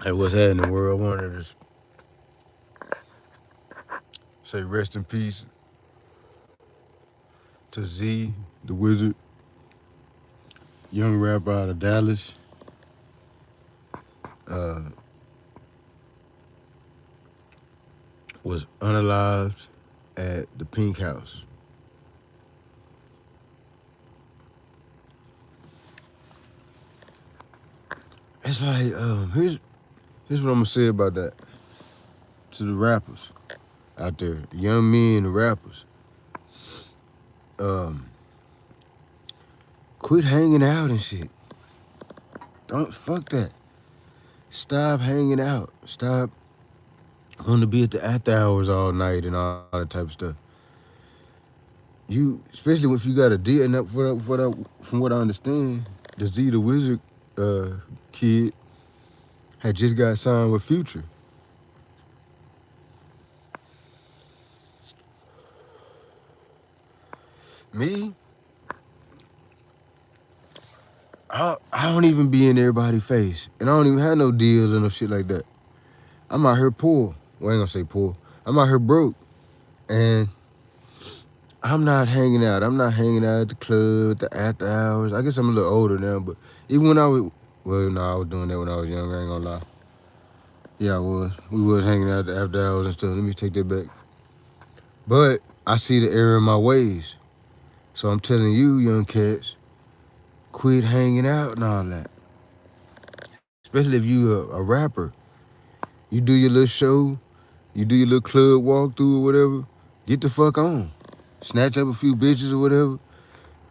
Hey, what's happening, world? I wanted to say rest in peace to ZEE, the Wizard, young rapper out of Dallas. Uh, was unalived at the Pink House. It's like, here's what I'm gonna say about that to the rappers out there, the young men, the rappers. Um, Quit hanging out and shit. Don't fuck that. Stop hanging out. Stop wanting to be at the after hours all night and all that type of stuff. You, especially if you got a deal, and from what I understand, the Z the Wizard kid had just got signed with Future. Me, I don't even be in everybody's face, and I don't even have no deals or no shit like that. I'm out here poor. Well, I ain't gonna say poor. I'm out here broke, and I'm not hanging out. I'm not hanging out at the club, at the after hours. I guess I'm a little older now, but even when I was, well, no, I was doing that when I was younger. I ain't gonna lie. Yeah, I was. We was hanging out at the after hours and stuff. Let me take that back. But I see the error in my ways. So I'm telling you, young cats, quit hanging out and all that. Especially if you a rapper. You do your little show, you do your little club walkthrough or whatever, get the fuck on. Snatch up a few bitches or whatever.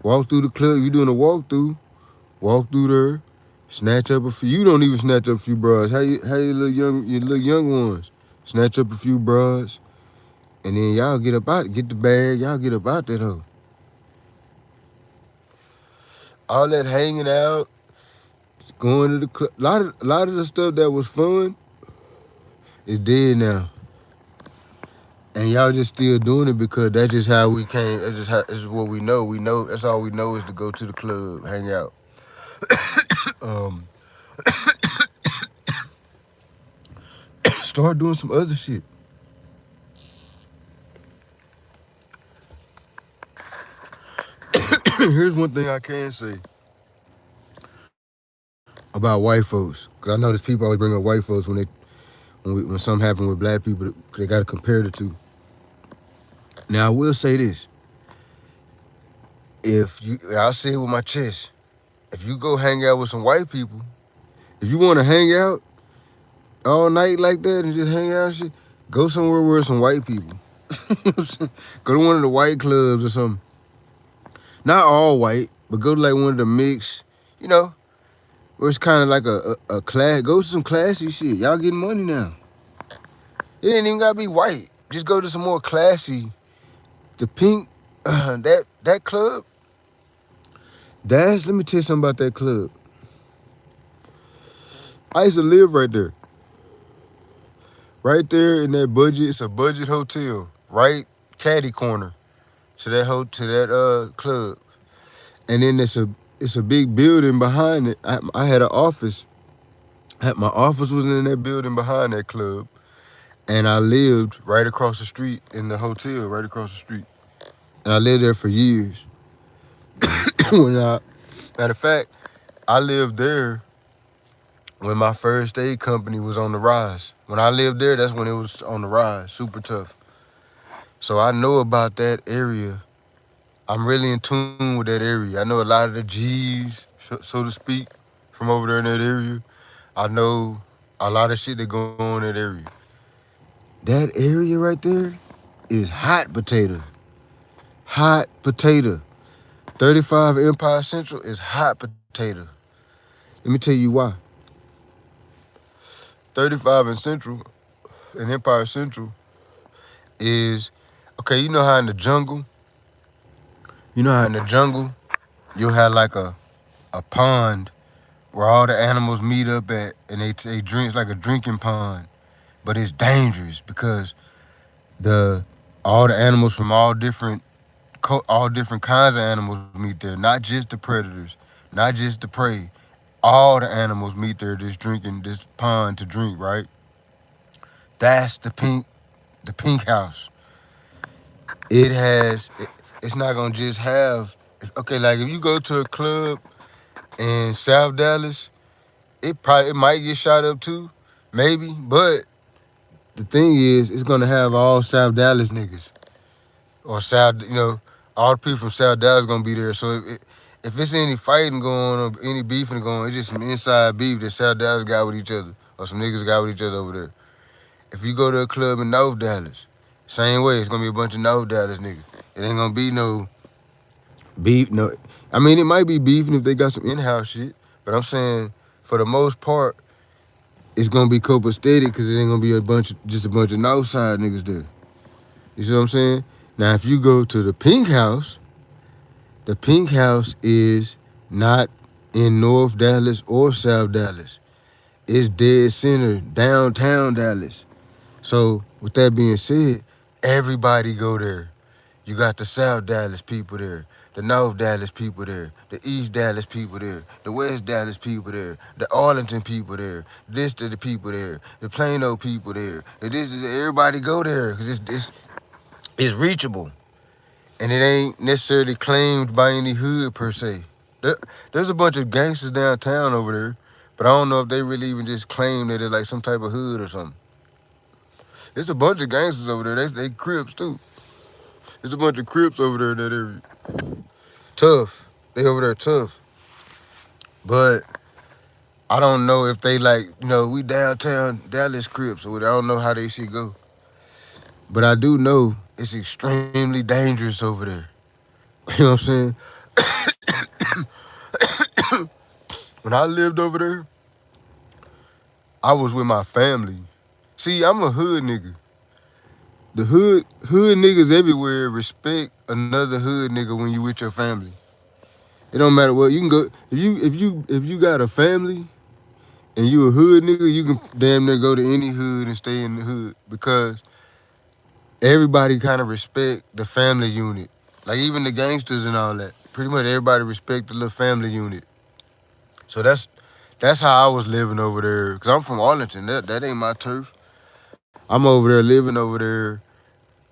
Walk through the club. You doing a walkthrough, walk through there, snatch up a few. You don't even snatch up a few bras. How your little young ones snatch up a few bras, and then y'all get up out, get the bag, y'all get up out that hoe. All that hanging out, going to the club. A lot of the stuff that was fun is dead now. And y'all just still doing it because that's just how we came. That's what we know. We know that's all we know is to go to the club, hang out. Um, Start doing some other shit. Here's one thing I can say about white folks, because I notice people always bring up white folks when something happen with black people. They got to compare the two. Now I will say this: I'll say it with my chest. If you go hang out with some white people, if you want to hang out all night like that and just hang out and shit, go somewhere where some white people. Go to one of the white clubs or something. Not all white, but go to like one of the mixed, you know, where it's kind of like a class. Go to some classy shit. Y'all getting money now. It ain't even gotta be white. Just go to some more classy. The Pink, that club. Let me tell you something about that club. I used to live right there. Right there in that budget. It's a budget hotel. Right caddy corner to that club. And then it's a big building behind it. I had an office. My office was in that building behind that club. And I lived right across the street in the hotel, right across the street. And I lived there for years. Matter of fact, I lived there when my first aid company was on the rise. When I lived there, that's when it was on the rise, super tough. So I know about that area. I'm really in tune with that area. I know a lot of the G's, so to speak, from over there in that area. I know a lot of shit that go on in that area. That area right there is hot potato. Hot potato. 35 Empire Central is hot potato. Let me tell you why. 35 and Empire Central is, okay, you know how in the jungle, you'll have like a pond where all the animals meet up at and they drink. It's like a drinking pond. But it's dangerous because the all the animals from all different kinds of animals meet there, not just the predators, not just the prey. All the animals meet there just drinking this pond to drink, right? That's the pink house. It has it's not gonna just have okay, like if you go to a club in South Dallas, it might get shot up too, maybe, but the thing is it's gonna have all South Dallas niggas. Or South, all the people from South Dallas gonna be there. So if it's any fighting going on or any beefing going on, it's just some inside beef that South Dallas got with each other or some niggas got with each other over there. If you go to a club in North Dallas, same way, it's gonna be a bunch of North Dallas niggas. It ain't gonna be no beef. No, I mean it might be beefing if they got some in-house shit, but I'm saying for the most part, it's gonna be copacetic because it ain't gonna be just a bunch of North Side niggas there. You see what I'm saying? Now, if you go to the Pink House, the Pink House is not in North Dallas or South Dallas. It's dead center, downtown Dallas. So, with that being said, everybody go there. You got the South Dallas people there, the North Dallas people there, the East Dallas people there, the West Dallas people there, the Arlington people there, this to the people there, the Plano people there. Everybody go there because it's reachable. And it ain't necessarily claimed by any hood per se. There's a bunch of gangsters downtown over there, but I don't know if they really even just claim that it's like some type of hood or something. There's a bunch of gangsters over there. They Crips too. There's a bunch of Crips over there in that area. Tough. They over there tough. But I don't know if they we downtown Dallas Crips, or I don't know how they shit go. But I do know it's extremely dangerous over there. You know what I'm saying? When I lived over there, I was with my family. See, I'm a hood nigga. The hood niggas everywhere respect another hood nigga when you with your family. It don't matter what you can go if you got a family and you a hood nigga, you can damn near go to any hood and stay in the hood because everybody kind of respect the family unit. Like even the gangsters and all that. Pretty much everybody respect the little family unit. So that's how I was living over there. Cause I'm from Arlington. That ain't my turf. I'm over there living over there,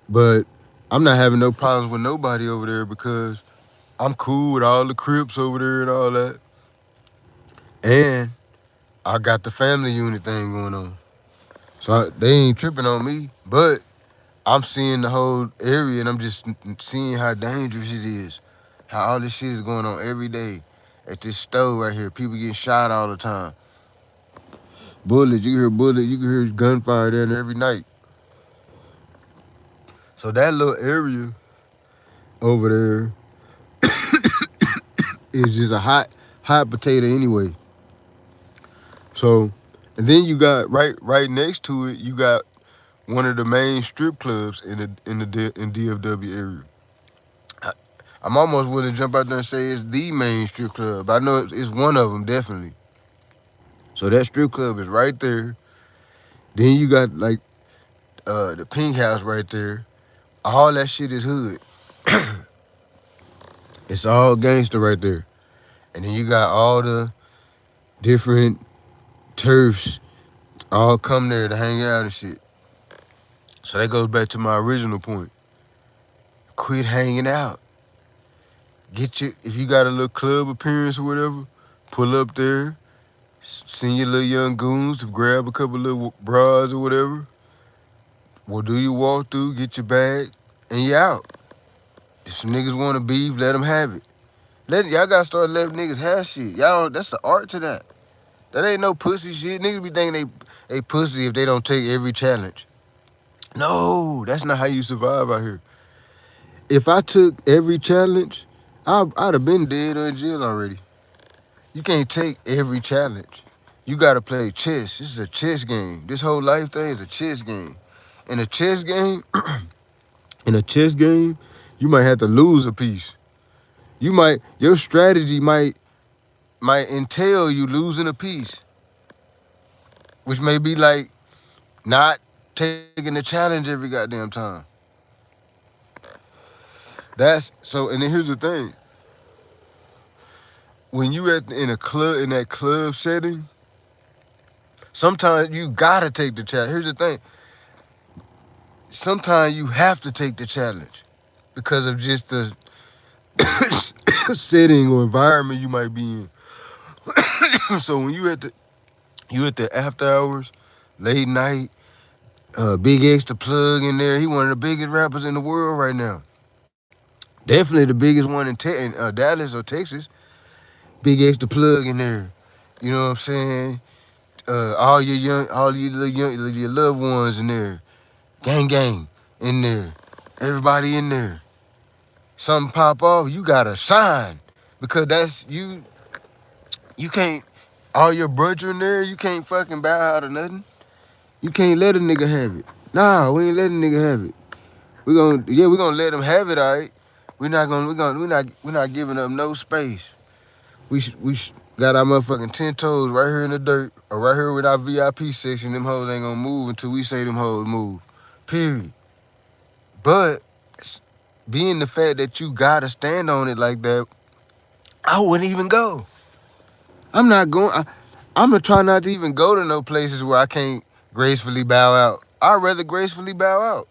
but I'm not having no problems with nobody over there because I'm cool with all the Crips over there and all that. And I got the family unit thing going on. So they ain't tripping on me, but I'm seeing the whole area and I'm just seeing how dangerous it is. How all this shit is going on every day at this store right here. People getting shot all the time. Bullets, you can hear gunfire there every night. So that little area over there is just a hot potato anyway. So, and then you got right next to it, you got one of the main strip clubs in DFW area. I'm almost willing to jump out there and say it's the main strip club. I know it's one of them definitely. So that strip club is right there. Then you got like the Pink House right there. All that shit is hood. It's all gangster right there. And then you got all the different turfs all come there to hang out and shit. So that goes back to my original point. Quit hanging out. If you got a little club appearance or whatever, pull up there, send your little young goons to grab a couple little bras or whatever. Well, do your walk through, get your bag, and you out. If some niggas want to beef, let them have it. Y'all gotta start letting niggas have shit. Y'all, that's the art to that. That ain't no pussy shit. Niggas be thinking they pussy if they don't take every challenge. No, that's not how you survive out here. If I took every challenge, I'd have been dead or in jail already. You can't take every challenge. You gotta play chess. This is a chess game. This whole life thing is a chess game. In a chess game, you might have to lose a piece. Your strategy might entail you losing a piece, which may be like not taking the challenge every goddamn time. And then here's the thing. when you in a club, in that club setting, sometimes you gotta take the challenge. Here's the thing. Sometimes you have to take the challenge because of just the setting or environment you might be in. So when you at the after hours, late night, Big X the plug in there. He one of the biggest rappers in the world right now. Definitely the biggest one in Dallas or Texas. Big X the plug in there. You know what I'm saying? All your loved ones in there. Gang in there. Everybody in there. Something pop off, you gotta shine. Because that's you can't all your brother in there, you can't fucking bow out of nothing. You can't let a nigga have it. Nah, we ain't letting a nigga have it. We gonna let him have it, all right. We're not giving up no space. We got our motherfucking 10 toes right here in the dirt, or right here with our VIP section. Them hoes ain't gonna move until we say them hoes move. Period. But being the fact that you gotta stand on it like that, I wouldn't even go. I'm not going. I'm gonna try not to even go to no places where I can't gracefully bow out. I'd rather gracefully bow out.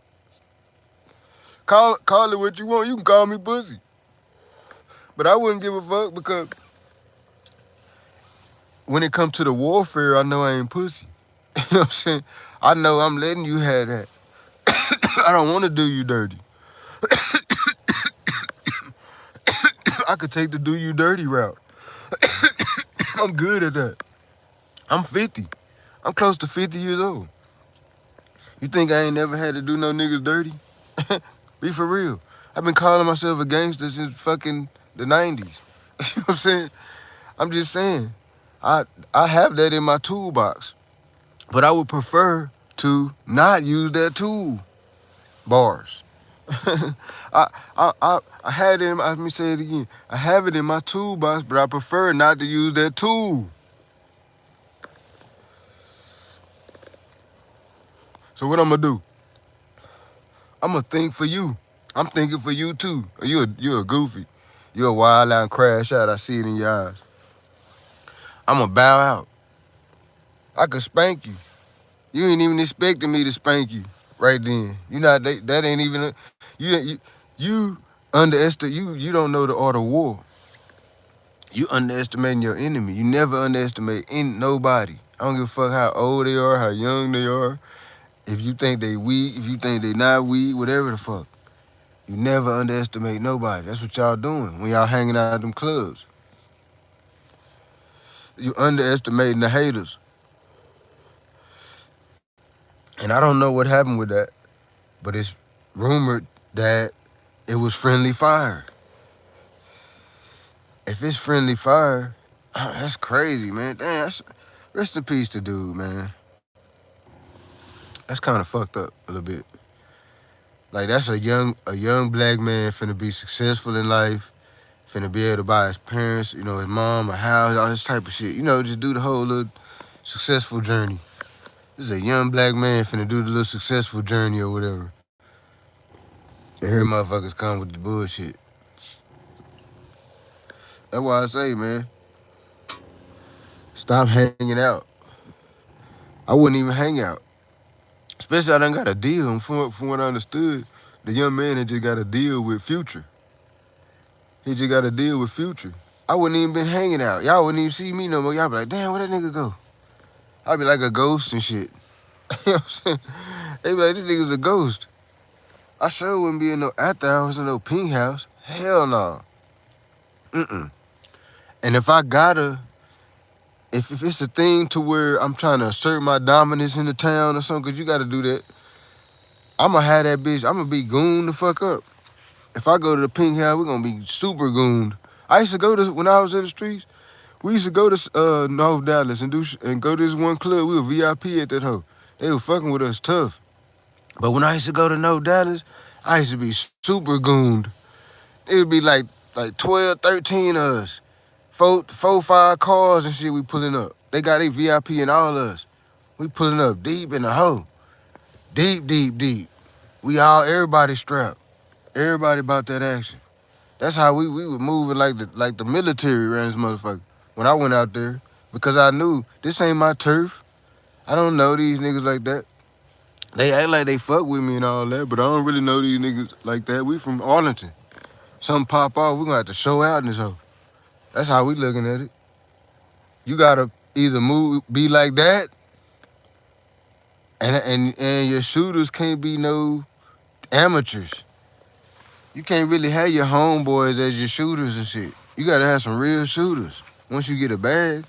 Call it what you want. You can call me pussy. But I wouldn't give a fuck because when it comes to the warfare, I know I ain't pussy. You know what I'm saying? I know I'm letting you have that. I don't want to do you dirty. I could take the do you dirty route. I'm good at that. I'm 50. I'm close to 50 years old. You think I ain't never had to do no niggas dirty? Be for real. I've been calling myself a gangster since fucking the 90s. You know what I'm saying? I'm just saying. I have that in my toolbox. But I would prefer to not use that tool. Bars. I had it in, let me say it again. I have it in my toolbox, but I prefer not to use that tool. So what I'm gonna do? I'm gonna think for you. I'm thinking for you too. You're a goofy. You're a wild out and crash out. I see it in your eyes. I'm gonna bow out. I could spank you. You ain't even expecting me to spank you right then. You not that ain't even you underestimate you don't know the art of war. You underestimating your enemy. You never underestimate nobody. I don't give a fuck how old they are, how young they are. If you think they weak, if you think they not weak, whatever the fuck. You never underestimate nobody. That's what y'all doing when y'all hanging out at them clubs. You underestimating the haters. And I don't know what happened with that, but it's rumored that it was friendly fire. If it's friendly fire, that's crazy, man. Damn, rest in peace to dude, man. That's kind of fucked up a little bit. Like that's a young black man finna be successful in life, finna be able to buy his parents, you know, his mom a house, all this type of shit. You know, just do the whole little successful journey. This is a young black man finna do the little successful journey or whatever. And here motherfuckers come with the bullshit. That's why I say, man, stop hanging out. I wouldn't even hang out. Especially I done got a deal. From what I understood, the young man had just got a deal with Future. He just got a deal with Future. I wouldn't even been hanging out. Y'all wouldn't even see me no more. Y'all be like, damn, where that nigga go? I'd be like a ghost and shit. You know what I'm saying? They be like, this nigga's a ghost. I sure wouldn't be in no after hours or no pink house. Hell no. And if I gotta, if it's a thing to where I'm trying to assert my dominance in the town or something, cause you gotta do that, I'ma have that bitch, I'ma be gooned the fuck up. If I go to the pink house, we're gonna be super gooned. I used to go to, when I was in the streets, we used to go to North Dallas and go to this one club. We were VIP at that hoe. They were fucking with us tough. But when I used to go to North Dallas, I used to be super gooned. It would be like 12, 13 of us. Four, 5 cars and shit we pulling up. They got a VIP in all of us. We pulling up deep in the hoe. Deep. We all, everybody strapped. Everybody about that action. That's how we were moving like the military around this motherfucker. When I went out there, because I knew this ain't my turf. I don't know these niggas like that. They act like they fuck with me and all that, but I don't really know these niggas like that. We from Arlington. Something pop off, we gonna have to show out in this hoe. That's how we looking at it. You gotta either move, be like that, and your shooters can't be no amateurs. You can't really have your homeboys as your shooters and shit. You gotta have some real shooters. Once you get a bag,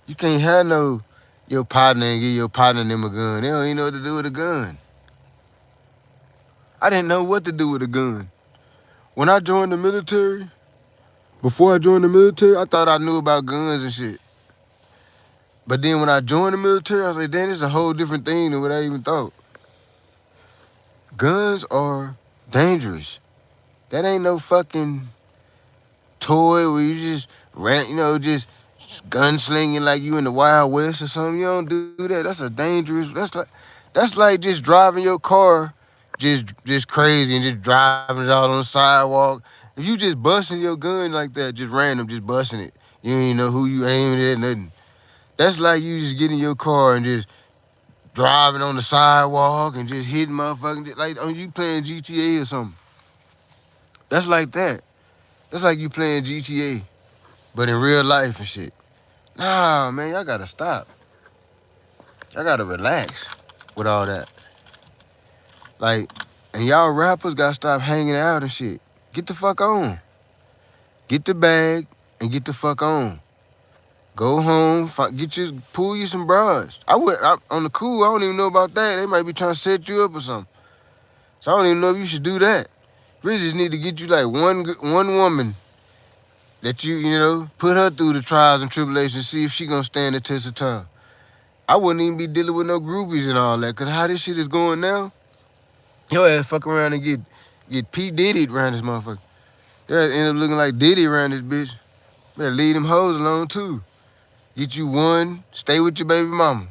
you can't have no your partner and give your partner them a gun. They don't even know what to do with a gun. I didn't know what to do with a gun. When I joined the military, before I joined the military, I thought I knew about guns and shit. But then when I joined the military, I was like, damn, this is a whole different thing than what I even thought. Guns are dangerous. That ain't no fucking toy where you just just gunslinging like you in the Wild West or something. You don't do that. That's a dangerous. That's like just driving your car, just crazy and just driving it out on the sidewalk. If you just busting your gun like that, just random, just busting it, you ain't know who you aiming at, nothing. That's like you just getting in your car and just driving on the sidewalk and just hitting motherfucking like you playing GTA or something. That's like that. That's like you playing GTA, but in real life and shit. Nah, man, y'all gotta stop. Y'all gotta relax with all that. Like, and y'all rappers gotta stop hanging out and shit. Get the fuck on. Get the bag and get the fuck on. Go home, pull you some bras. On the cool, I don't even know about that. They might be trying to set you up or something. So I don't even know if you should do that. Really just need to get you like one woman that put her through the trials and tribulations, see if she gonna stand the test of time. I wouldn't even be dealing with no groupies and all that, cause how this shit is going now, your ass fuck around and get P. Diddy'd around this motherfucker. They'll end up looking like Diddy around this bitch. Better leave them hoes alone too. Get you one, stay with your baby mama.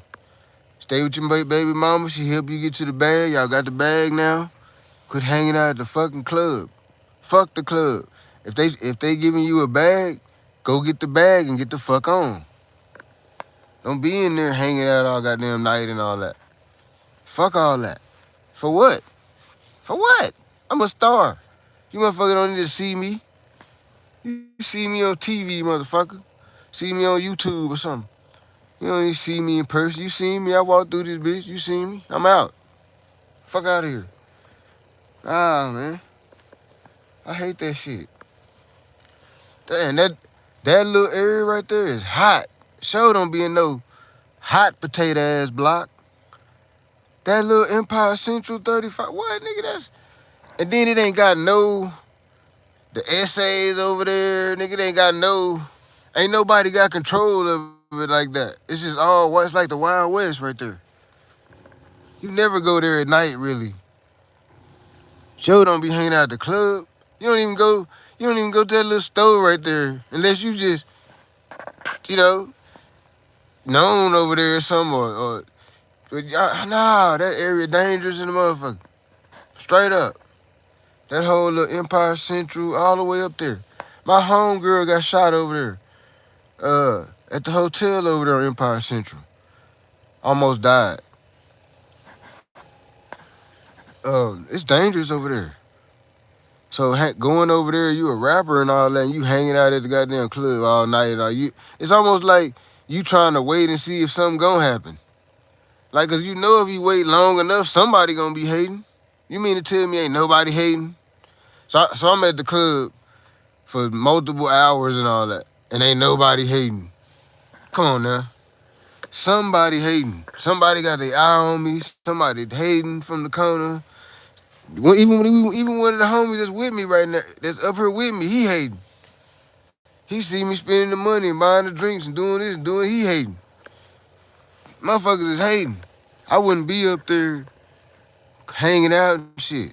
Stay with your baby mama, she help you get to the bag. Y'all got the bag now. Quit hanging out at the fucking club. Fuck the club. If they giving you a bag, go get the bag and get the fuck on. Don't be in there hanging out all goddamn night and all that. Fuck all that. For what? For what? I'm a star. You motherfucker don't need to see me. You see me on TV, motherfucker. See me on YouTube or something. You don't need to see me in person. You see me, I walk through this bitch. You see me, I'm out. Fuck out of here. Ah, man. I hate that shit. Damn, that little area right there is hot. Sure don't be in no hot potato ass block. That little Empire Central 35. What, nigga? And then it ain't got the essays over there. Nigga, it ain't nobody got control of it like that. It's just it's like the Wild West right there. You never go there at night, really. Joe don't be hanging out at the club. You don't even go to that little store right there unless you just, known over there or something but nah, that area dangerous in the motherfucker. Straight up. That whole little Empire Central all the way up there. My homegirl got shot over there. At the hotel over there on Empire Central. Almost died. It's dangerous over there. So going over there, you a rapper and all that, and you hanging out at the goddamn club all night and all it's almost like you trying to wait and see if something gonna happen. Like, cause if you wait long enough, somebody gonna be hating. You mean to tell me ain't nobody hating? So I'm at the club for multiple hours and all that, and ain't nobody hating. Come on now. Somebody hating. Somebody got their eye on me. Somebody hating from the corner. Even one of the homies that's with me right now, that's up here with me, he hating. He see me spending the money and buying the drinks and doing this and doing, he hating. Motherfuckers is hating. I wouldn't be up there hanging out and shit.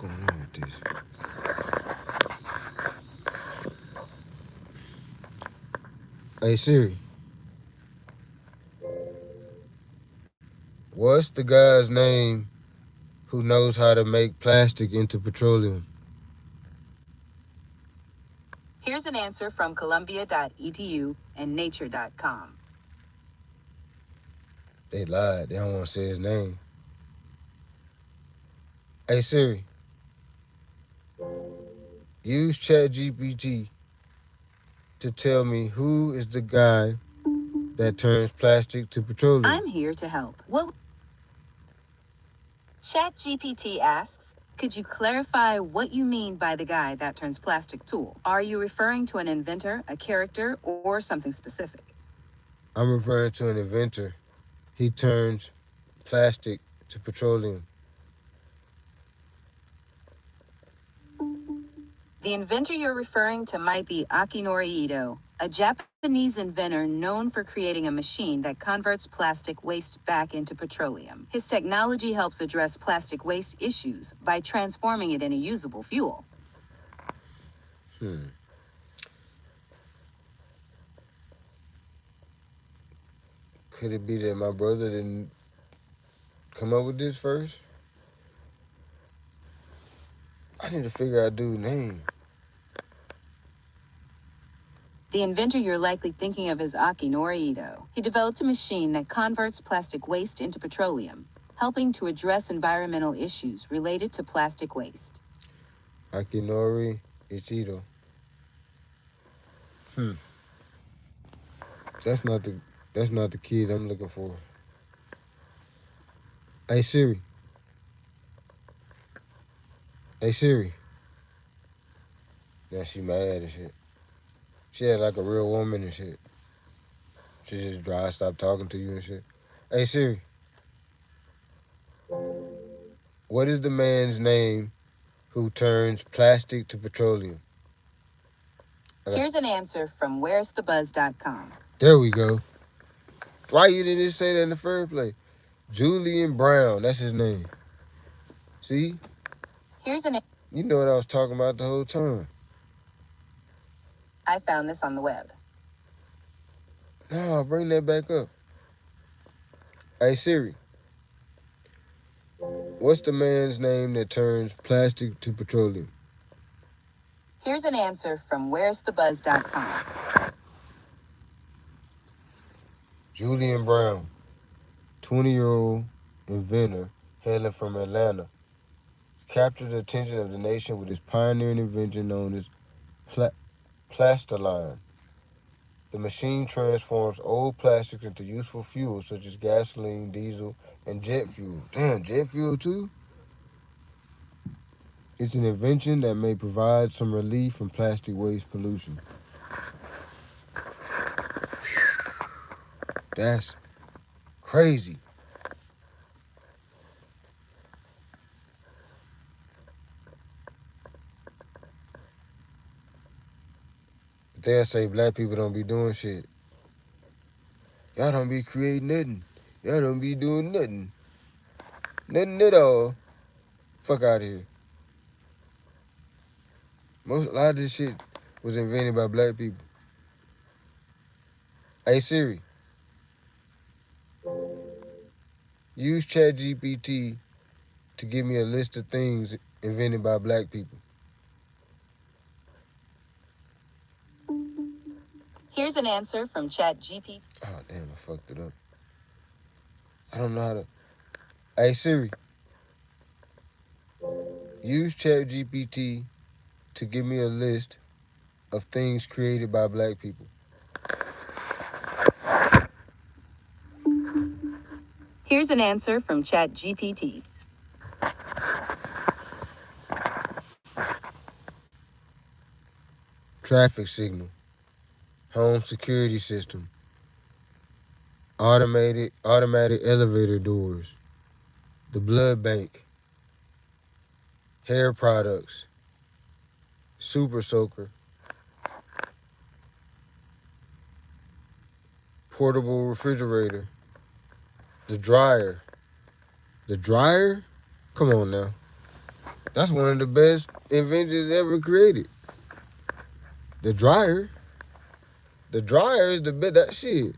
going on with this? Hey Siri, what's the guy's name who knows how to make plastic into petroleum? Here's an answer from Columbia.edu and Nature.com. They lied. They don't want to say his name. Hey Siri, use ChatGPT to tell me who is the guy that turns plastic to petroleum. I'm here to help. ChatGPT asks, could you clarify what you mean by the guy that turns plastic tool? Are you referring to an inventor, a character, or something specific? I'm referring to an inventor. He turns plastic to petroleum. The inventor you're referring to might be Akinori Ito, a Japanese inventor known for creating a machine that converts plastic waste back into petroleum. His technology helps address plastic waste issues by transforming it into usable fuel. Could it be that my brother didn't come up with this first? I need to figure out dude's name. The inventor you're likely thinking of is Akinori Ito. He developed a machine that converts plastic waste into petroleum, helping to address environmental issues related to plastic waste. Akinori Ichido. That's not the kid I'm looking for. Hey Siri. Hey Siri. Now she mad and shit. She had like a real woman and shit. She just dry, stop talking to you and shit. Hey Siri. What is the man's name who turns plastic to petroleum? Here's an answer from where'sthebuzz.com. There we go. Why you didn't just say that in the first place? Julian Brown, that's his name. See? You know what I was talking about the whole time. I found this on the web. No, bring that back up. Hey Siri. What's the man's name that turns plastic to petroleum? Here's an answer from where'sthebuzz.com. Julian Brown, 20-year-old inventor hailing from Atlanta, captured the attention of the nation with his pioneering invention known as Plastiline. The machine transforms old plastics into useful fuels such as gasoline, diesel, and jet fuel. Damn, jet fuel too? It's an invention that may provide some relief from plastic waste pollution. That's crazy. They'll say black people don't be doing shit. Y'all don't be creating nothing. Y'all don't be doing nothing. Nothing at all. Fuck out of here. A lot of this shit was invented by black people. Hey Siri, use ChatGPT to give me a list of things invented by black people. Here's an answer from ChatGPT. Oh damn, I fucked it up. I don't know how to. Hey Siri, use ChatGPT to give me a list of things created by black people. Here's an answer from ChatGPT. Traffic signal, home security system, automatic elevator doors, the blood bank, hair products, super soaker, portable refrigerator, the dryer. The dryer? Come on now. That's one of the best inventions ever created. The dryer. The dryer is the best. That shit.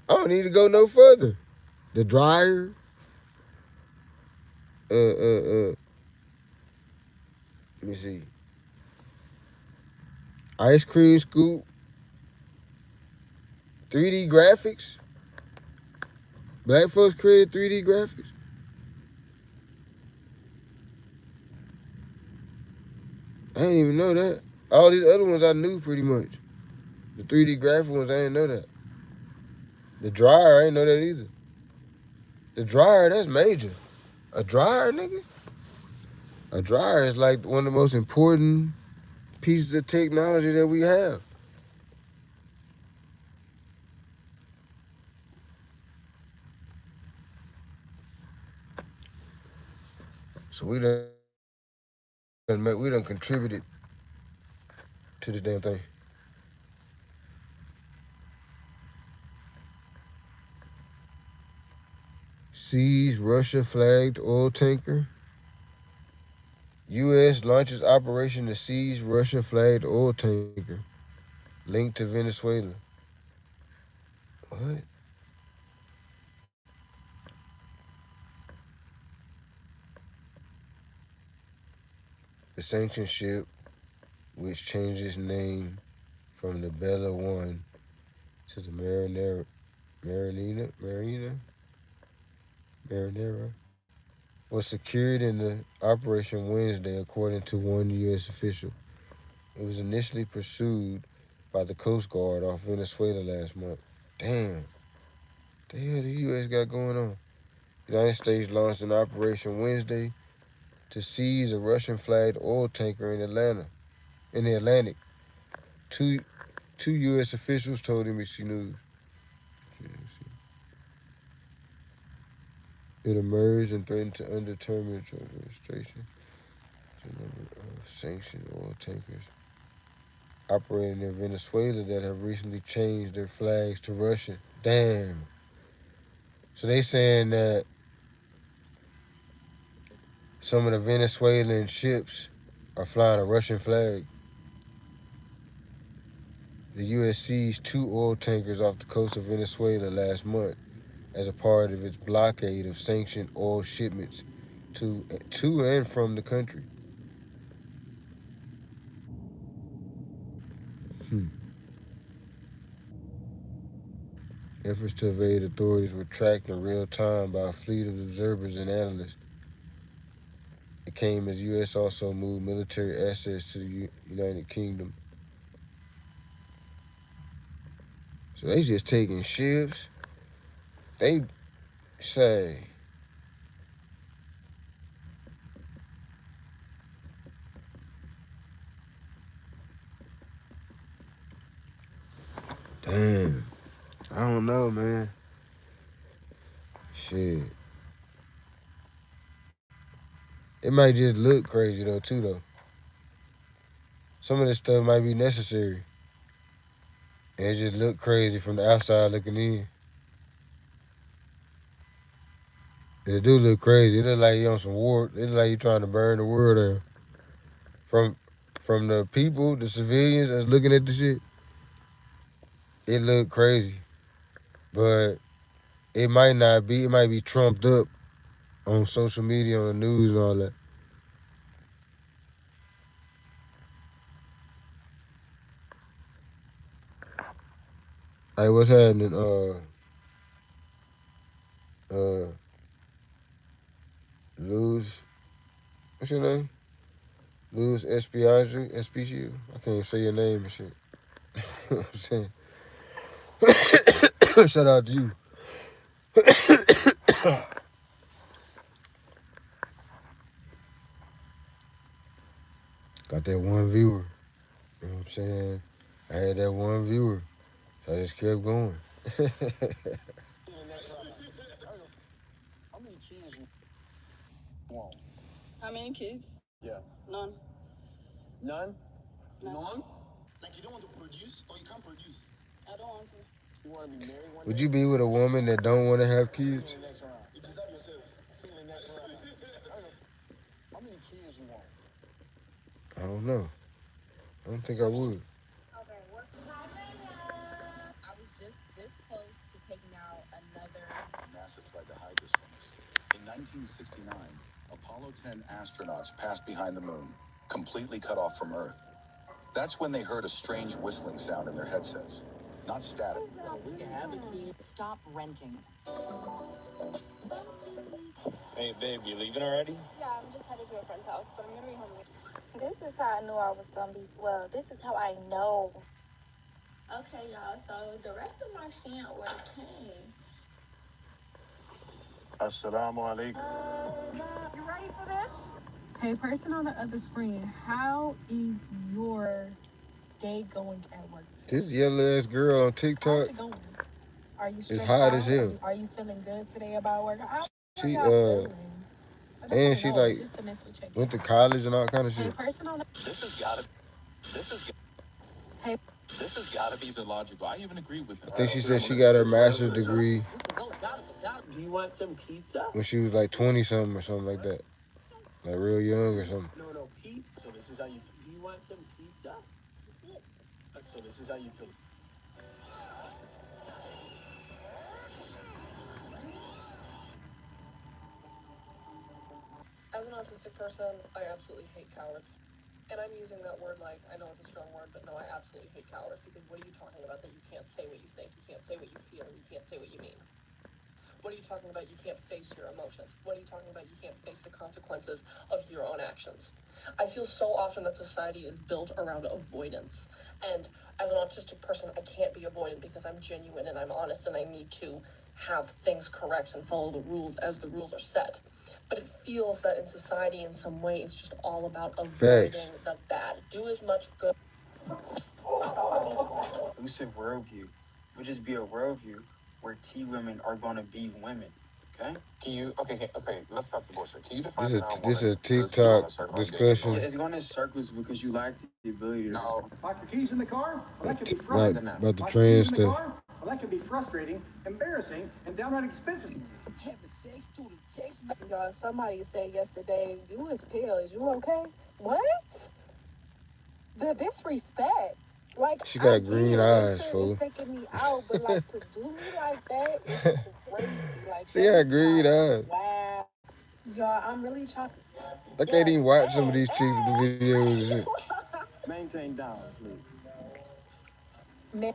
I don't need to go no further. The dryer. Let me see. Ice cream scoop. 3D graphics. Black folks created 3D graphics. I didn't even know that. All these other ones I knew pretty much. The 3D graphic ones, I didn't know that. The dryer, I didn't know that either. The dryer, that's major. A dryer, nigga? A dryer is like one of the most important pieces of technology that we have. So we done contributed to this damn thing. Seize Russia flagged oil tanker. U.S. launches operation to seize Russia flagged oil tanker linked to Venezuela. What? The sanctioned ship, which changed its name from the Bella One to the Marinera, was secured in the Operation Wednesday, according to one U.S. official. It was initially pursued by the Coast Guard off Venezuela last month. Damn. What the hell the U.S. got going on? The United States launched an Operation Wednesday to seize a Russian-flagged oil tanker in the Atlantic. Two U.S. officials told NBC News. It emerged and threatened to undetermined administration the number of sanctioned oil tankers operating in Venezuela that have recently changed their flags to Russian. Damn. So they saying that some of the Venezuelan ships are flying a Russian flag. The U.S. seized 2 oil tankers off the coast of Venezuela last month as a part of its blockade of sanctioned oil shipments to and from the country. Efforts to evade authorities were tracked in real time by a fleet of observers and analysts. It came as U.S. also moved military assets to the United Kingdom. So they just taking ships. They say, damn, I don't know, man. Shit. It might just look crazy though, too though. Some of this stuff might be necessary. And it just look crazy from the outside looking in. It do look crazy. It look like you on some war. It look like you trying to burn the world down. From the people, the civilians that's looking at the shit, it look crazy. But it might not be. It might be trumped up on social media, on the news and all that. Hey, what's happening? Luz, what's your name? Luz Espiage, Espicio. I can't even say your name and shit. You know what I'm saying? Shout out to you. Got that one viewer. You know what I'm saying? I had that one viewer. So I just kept going. How many kids? Yeah. None. None? None? Like you don't want to produce or you can't produce? I don't want to. You want to be married one Would day? you be with a woman that don't want to have kids? You deserve yourself. See you in the next round. How many keys you want? I don't know. I don't think I would. Okay, what? I was just this close to taking out another. NASA tried to hide this from us. In 1969, Apollo 10 astronauts passed behind the moon, completely cut off from Earth. That's when they heard a strange whistling sound in their headsets. Not static. We can have a key. Stop renting. Hey, babe, you leaving already? Yeah, I'm just headed to a friend's house, but I'm gonna be home. This is how I knew I was gonna be. Well, this is how I know. Okay, y'all. So the rest of my shan order came. Assalamu alaikum. You ready for this? Hey, person on the other screen, how is your day going at work today? This yellow ass girl on How's TikTok it going? Are you is stressed hot out? as hell. Are you feeling good today about work? How are She y'all feeling? I just and wanna she know. like It's just a mental check. went to college and all kind of Hey, shit. person on the. This has gotta. This is. Hey. This has gotta be illogical. I even agree with him. I think she said she got her master's degree Do you want some pizza? when she was like 20 something or something like that, like real young or something. No, pizza. So this is how you. Do you want some pizza? So this is how you feel. As an autistic person, I absolutely hate cowards. And I'm using that word like, I know it's a strong word, but no, I absolutely hate cowards, because what are you talking about that you can't say what you think, you can't say what you feel, you can't say what you mean? What are you talking about? You can't face your emotions. What are you talking about? You can't face the consequences of your own actions. I feel so often that society is built around avoidance. And as an autistic person, I can't be avoidant because I'm genuine and I'm honest and I need to have things correct and follow the rules as the rules are set. But it feels that in society, in some way, it's just all about avoiding the bad. Do as much good. Inclusive worldview would just be a worldview where T women are going to be women. Okay? Can you? Okay. Let's stop the bullshit. Can you define This is how this woman? a TikTok discussion. Yeah, it's going in circles because you lack the ability to. No. Lock your keys in the car? Well, that could be about, frustrating. about the Lock your trans keys in the stuff. car? Well, that could be frustrating, embarrassing, and downright expensive. Y'all, somebody said yesterday, you is pale. Is you okay? What? The disrespect. Like, She got green eyes, winter fool. is taking me out, but like to do me like that is crazy. Like, She got green eyes. wow. Y'all, I'm really trying. I can't even watch some of these chicks videos and shit. Maintain down, please. Man,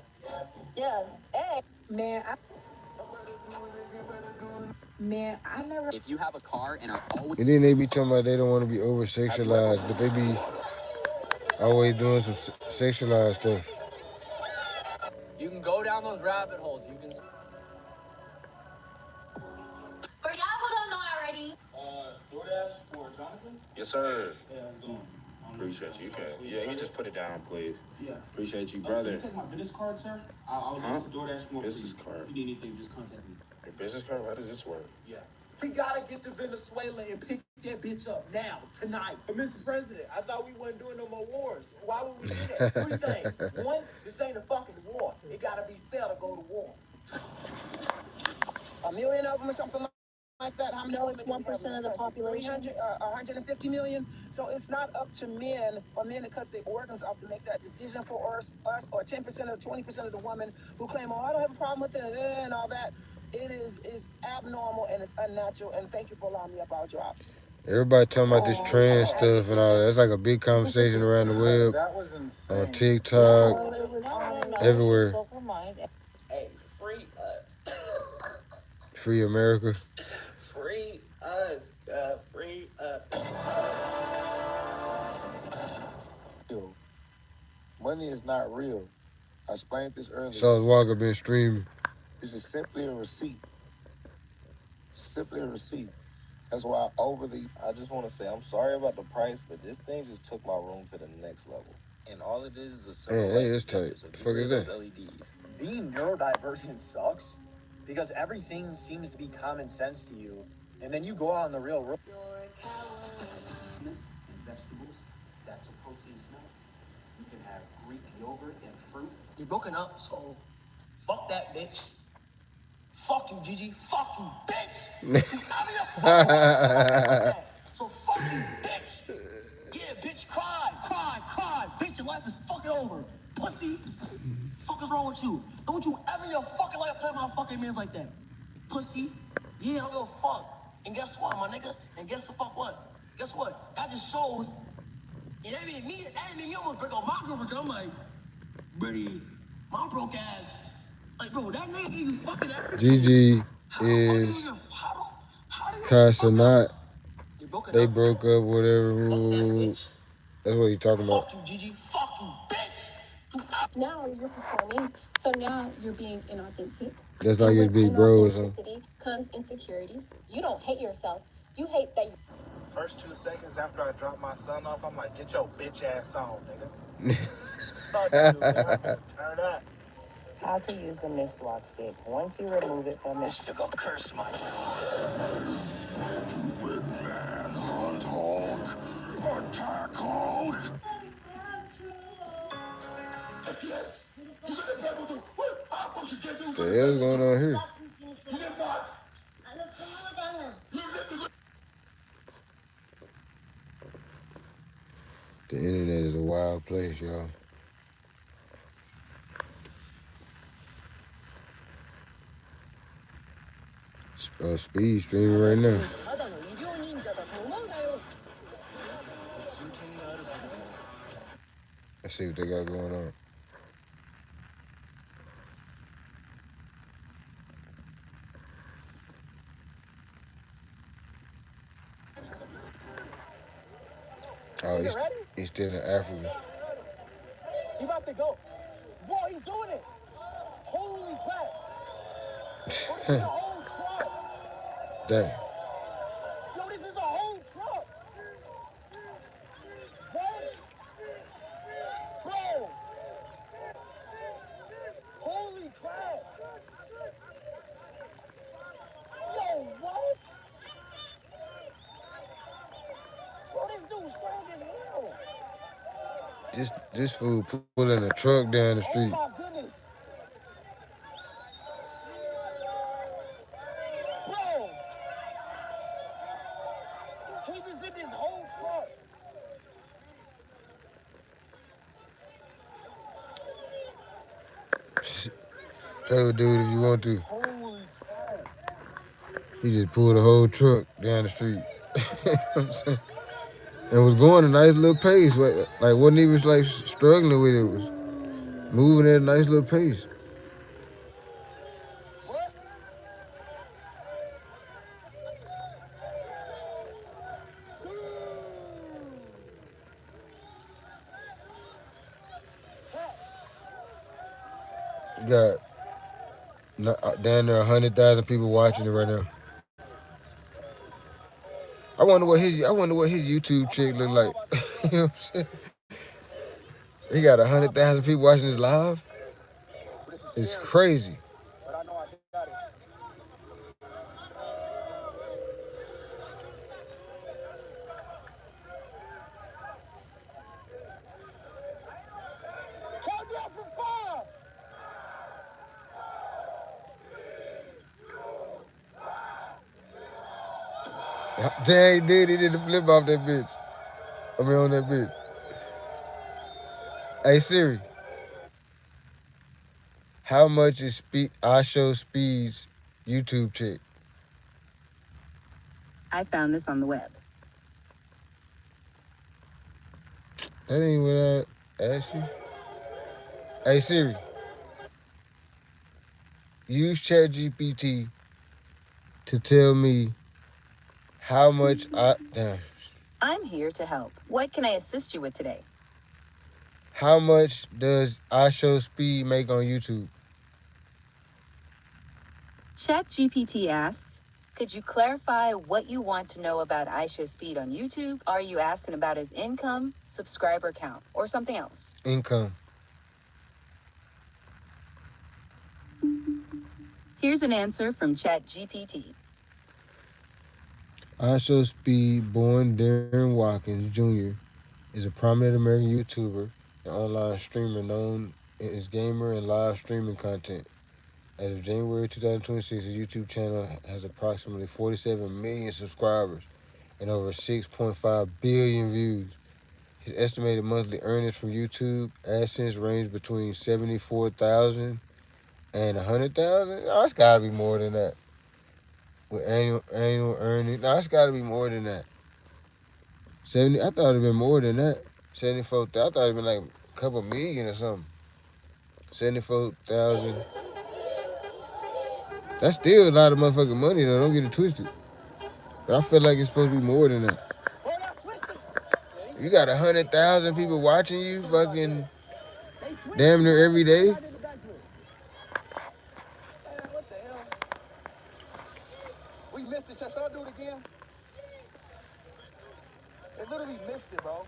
yeah, hey, man, I never. If you have a car and are always. And then they be talking about they don't want to be over sexualized, but they be always doing some sexualized stuff. You can go down those rabbit holes. You can. For y'all who don't know already. DoorDash for Jonathan? Yes, sir. Yeah, how's it going? Appreciate you. Okay. Yeah, you just put it down, please. Yeah. Appreciate you, brother. Can you take my business card, sir? I'll go to DoorDash more. Business card. If you need anything, just contact me. Your business card? How does this work? Yeah. We gotta get to Venezuela and pick that bitch up now, tonight. But Mr. President, I thought we wasn't doing no more wars. Why would we do that? Three things. One, this ain't a fucking war. It gotta be fair to go to war. 1 million of them or something like that. How many? No, it's 1% of the population. 150 million. So it's not up to men or men that cuts their organs off to make that decision for us or 10% or 20% of the women who claim, oh, I don't have a problem with it and all that. It is abnormal and it's unnatural. And thank you for allowing me up our job. Everybody talking about this trans stuff and all that. That's like a big conversation around the web, That was insane. on TikTok, everywhere. Hey, free us. Free America. Free us. Free us. Money is not real. I explained this earlier. Sauce Walker been streaming. This is simply a receipt. Simply a receipt. That's why I just want to say I'm sorry about the price, but this thing just took my room to the next level. And all it is a simple Man, that is tight. So The fuck is that? LEDs. Being neurodivergent sucks because everything seems to be common sense to you, and then you go out on the real world. Nuts and vegetables, that's a protein snack. You can have Greek yogurt and fruit. You're broken up, so fuck that bitch. Fuck you, Gigi. Fuck you, bitch. I mean, fuck that. So fuck you, bitch. Yeah, bitch, cry. Bitch, your life is fucking over. Pussy. Fuck is wrong with you? Don't you ever in your fucking life play my fucking mans like that. Pussy. Yeah, I don't give a fuck. And guess what, my nigga? And guess the fuck what? Guess what? That just shows. And that ain't me. That ain't me. I'm gonna break up my girlfriend. I'm like, Brady, my broke ass. Like, bro, that nigga you fucking everything. Gigi is Casanat. They broke up, whatever. That's what he's talking about. Fuck you, Gigi. Fuck you, bitch. Now you're performing, so now you're being inauthentic. That's like And his with big bro or something. inauthenticity comes insecurities. You don't hate yourself. You hate that. First 2 seconds after I drop my son off, I'm like, get your bitch ass on, nigga. Fuck you, nigga. I'm finna turn up. How to use the mistwalk stick. Once you remove it from it, Stick up curse my stupid man, hunt hog, attack hog. Yes. You gonna be able to what you can do? What the hell's going on here? You did what? The internet is a wild place, y'all. Speed streaming right now. Let's see what they got going on. Oh, he's still in Africa. He about to go. Boy, he's doing it. Holy crap. This is a whole truck. Damn. Yo, this is a whole truck. What? Bro. Holy crap. Yo, what? Bro, this dude's strong as hell. This fool pulling a truck down the street. Oh my goodness. Bro. He just did this whole truck. Play with dude if you want to. Holy crap. He just pulled a whole truck down the street. And was going a nice little pace. Like wasn't even like struggling with it. It was moving at a nice little pace. What? You got down there 100,000 people watching it right now. I wonder what his YouTube chick look like. You know what I'm saying? He got 100,000 people watching this live. It's crazy. But I know I got it. Count down from 5. Dang, he did the flip off that bitch. I mean, on that bitch. Hey, Siri. How much is I Show Speed's YouTube chick? I found this on the web. That ain't what I asked you. Hey, Siri. Use ChatGPT to tell me how much I'm here to help. What can I assist you with today? How much does I Show Speed make on YouTube? ChatGPT asks, could you clarify what you want to know about iShowSpeed on YouTube? Are you asking about his income, subscriber count, or something else? Income. Here's an answer from ChatGPT. I Show Speed, born Darren Watkins Jr., is a prominent American YouTuber and online streamer known in his gamer and live streaming content. As of January 2026, his YouTube channel has approximately 47 million subscribers and over 6.5 billion views. His estimated monthly earnings from YouTube AdSense range between 74,000 and 100,000. Oh, it's gotta be more than that. With annual earnings, no, it's gotta be more than that. 70. I thought it'd been more than that. 74,000. I thought it'd been like a couple million or something. 74,000. That's still a lot of motherfucking money though. Don't get it twisted. But I feel like it's supposed to be more than that. You got 100,000 people watching you fucking damn near every day. What the hell? We missed it. Shall I do it again? They literally missed it, bro.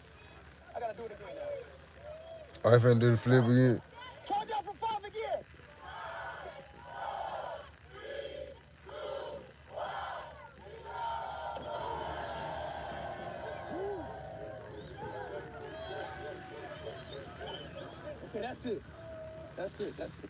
I gotta do it again now. Oh, I finna do the flip again. Count down from 5 again. Okay, that's it. That's it. That's it.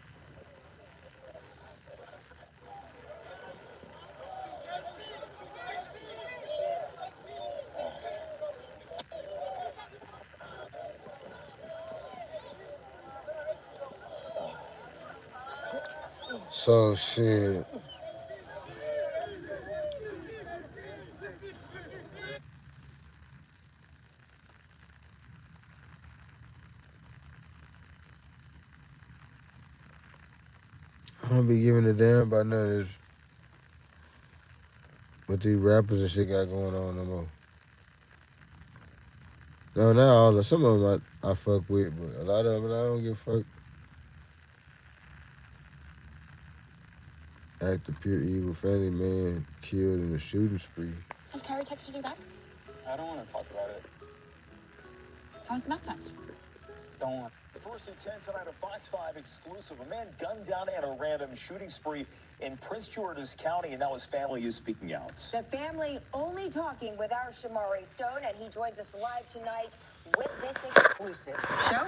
So shit. I don't be giving a damn about none of this. What these rappers and shit got going on no more. No, not all of some of them I fuck with, but a lot of them I don't give a fuck. Act of pure evil, family man killed in a shooting spree. Has Kyra texted you back? I don't want to talk about it. How was the math test? Don't want. First at 10 tonight, a Fox 5 exclusive. A man gunned down at a random shooting spree in Prince George's County, and now his family is speaking out. The family only talking with our Shamari Stone, and he joins us live tonight with this exclusive. Show?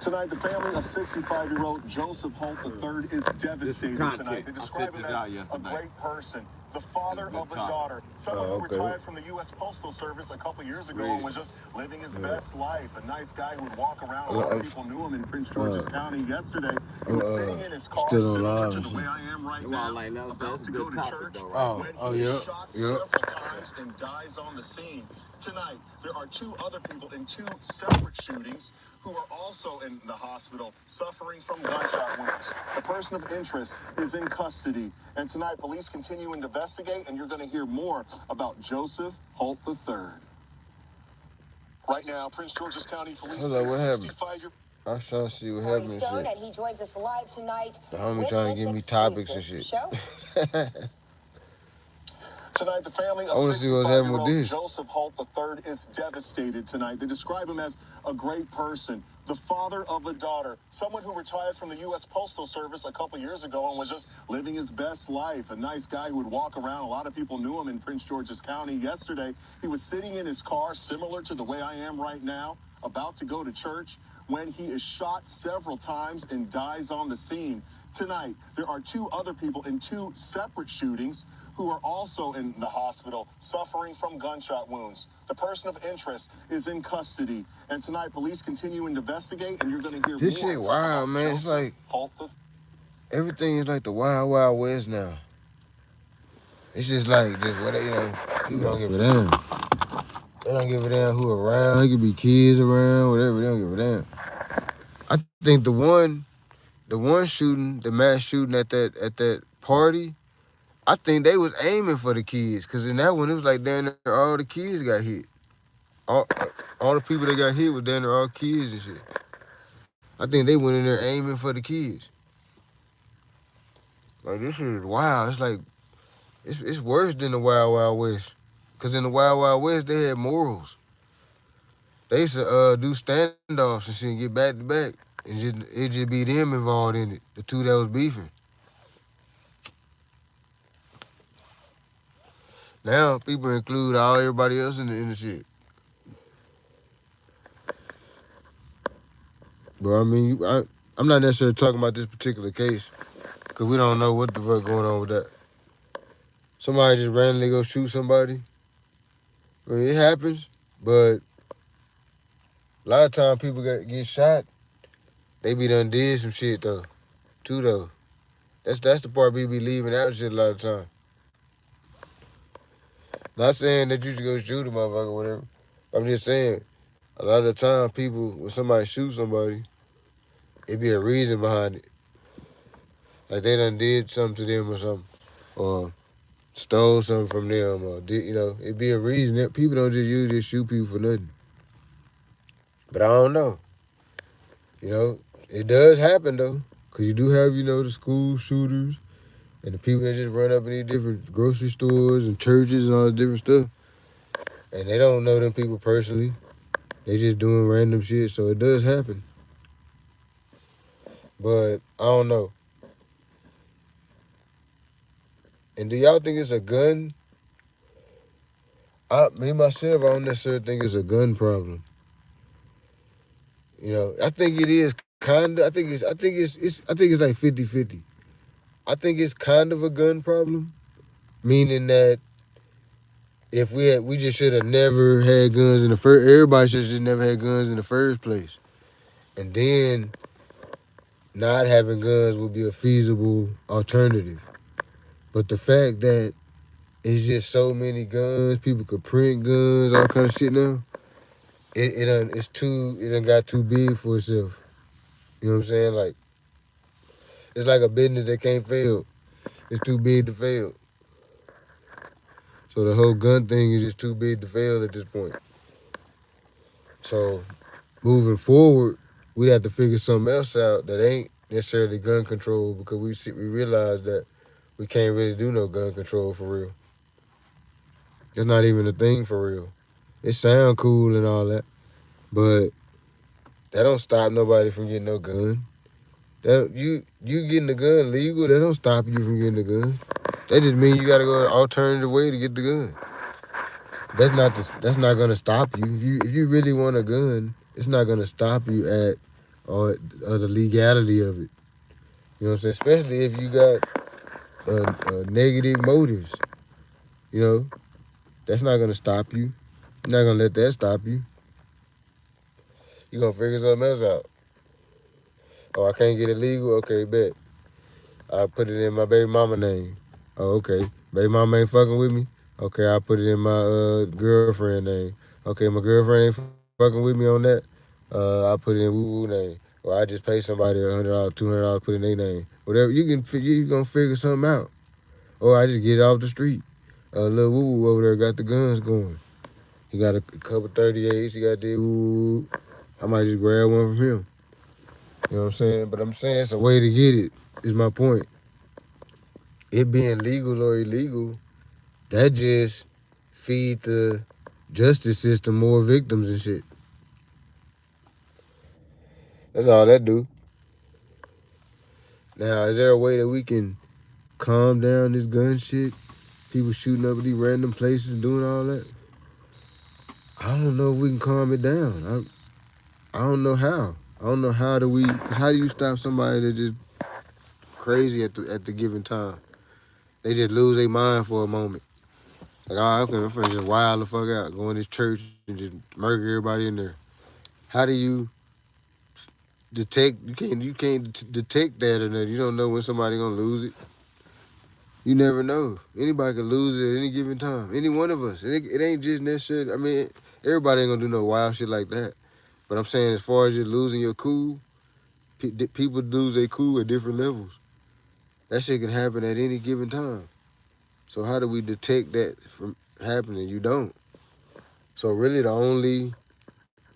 Tonight, the family of 65-year-old Joseph Holt III is devastated tonight. They describe him as a great person, the father of a daughter, someone who retired from the U.S. Postal Service a couple years ago and was just living his best life. A nice guy who would walk around. A lot of people knew him in Prince George's County yesterday. He was sitting in his car, similar to the way I am right now, about to go to church when he is shot several times and dies on the scene. Tonight, there are 2 other people in 2 separate shootings who are also in the hospital suffering from gunshot wounds. The person of interest is in custody. And tonight, police continue to investigate, and you're going to hear more about Joseph Holt III. Right now, Prince George's County Police say 65-year-old. I trying to see what happened. Stone, and he joins us live tonight. The homie trying to give me topics and shit. Show? Tonight, the family of 65-year-old Joseph Holt III is devastated tonight. They describe him as a great person, the father of a daughter, someone who retired from the U.S. Postal Service a couple years ago and was just living his best life. A nice guy who would walk around. A lot of people knew him in Prince George's County. Yesterday, he was sitting in his car, similar to the way I am right now, about to go to church, when he is shot several times and dies on the scene. Tonight, there are 2 other people in 2 separate shootings who are also in the hospital suffering from gunshot wounds. The person of interest is in custody. And tonight, police continue to investigate, and you're going to hear this more. Shit wild, man. It's like everything is like the wild, wild west now. It's just like just what people don't give a damn. They don't give a damn who around. It could be kids around, whatever. They don't give a damn. I think the one shooting, the mass shooting at that party, I think they was aiming for the kids, cause in that one it was like damn near all the kids got hit. All the people that got hit was damn near all kids and shit. I think they went in there aiming for the kids. Like this shit is wild. It's like it's worse than the Wild Wild West, cause in the Wild Wild West they had morals. They used to do standoffs and shit, and get back to back, and it just be them involved in it. The 2 that was beefing. Now people include everybody else in the shit. But I mean, I'm not necessarily talking about this particular case, cause we don't know what the fuck going on with that. somebody just randomly go shoot somebody. I mean, it happens, but a lot of times people get shot. They be done did some shit though, too though. That's the part people be leaving out shit a lot of time. Not saying that you should go shoot a motherfucker or whatever. I'm just saying, a lot of the time people, when somebody shoots somebody, it be a reason behind it. Like they done did something to them or something. Or stole something from them or did, it be a reason that people don't just usually shoot people for nothing. But I don't know. It does happen though. Cause you do have, the school shooters and the people that just run up in these different grocery stores and churches and all this different stuff. And they don't know them people personally. They just doing random shit, so it does happen. But I don't know. And do y'all think it's a gun? Me myself, I don't necessarily think it's a gun problem. I think it is kind of. I think it's like 50-50. I think it's kind of a gun problem, meaning that if we just should have never had guns in the first. Everybody should have just never had guns in the first place, and then not having guns would be a feasible alternative. But the fact that it's just so many guns, people could print guns, all kind of shit now. It done got too big for itself. You know what I'm saying? Like, it's like a business that can't fail. It's too big to fail. So the whole gun thing is just too big to fail at this point. So moving forward, we have to figure something else out that ain't necessarily gun control, because we realize that we can't really do no gun control for real. It's not even a thing for real. It sound cool and all that, but that don't stop nobody from getting no gun. That you getting the gun legal, that don't stop you from getting the gun. That just means you gotta go an alternative way to get the gun. That's not gonna stop you. If you really want a gun, it's not gonna stop you at the legality of it. You know what I'm saying? Especially if you got negative motives. That's not gonna stop you. You're not gonna let that stop you. You're gonna figure something else out. Oh, I can't get it legal? Okay, bet. I put it in my baby mama name. Oh, okay. Baby mama ain't fucking with me? Okay, I put it in my girlfriend name. Okay, my girlfriend ain't fucking with me on that. I put it in woo-woo name. Or I just pay somebody $100, $200, put it in their name. Whatever, you gonna figure something out. Or I just get it off the street. Little woo-woo over there got the guns going. He got a couple 38s, he got the woo-woo. I might just grab one from him. You know what I'm saying? But I'm saying it's a way to get it, is my point. It being legal or illegal, that just feed the justice system more victims and shit. That's all that do. Now, is there a way that we can calm down this gun shit? People shooting up at these random places and doing all that? I don't know if we can calm it down. I don't know how. I don't know how do you stop somebody that just crazy at the given time? They just lose their mind for a moment. Like, okay, my friend just wild the fuck out, go in this church and just murder everybody in there. How do you detect? You can't detect that or nothing. You don't know when somebody gonna lose it. You never know. Anybody can lose it at any given time. Any one of us. It ain't just necessarily. I mean, everybody ain't gonna do no wild shit like that. But I'm saying, as far as just losing your cool, people lose their cool at different levels. That shit can happen at any given time. So how do we detect that from happening? You don't. So really, the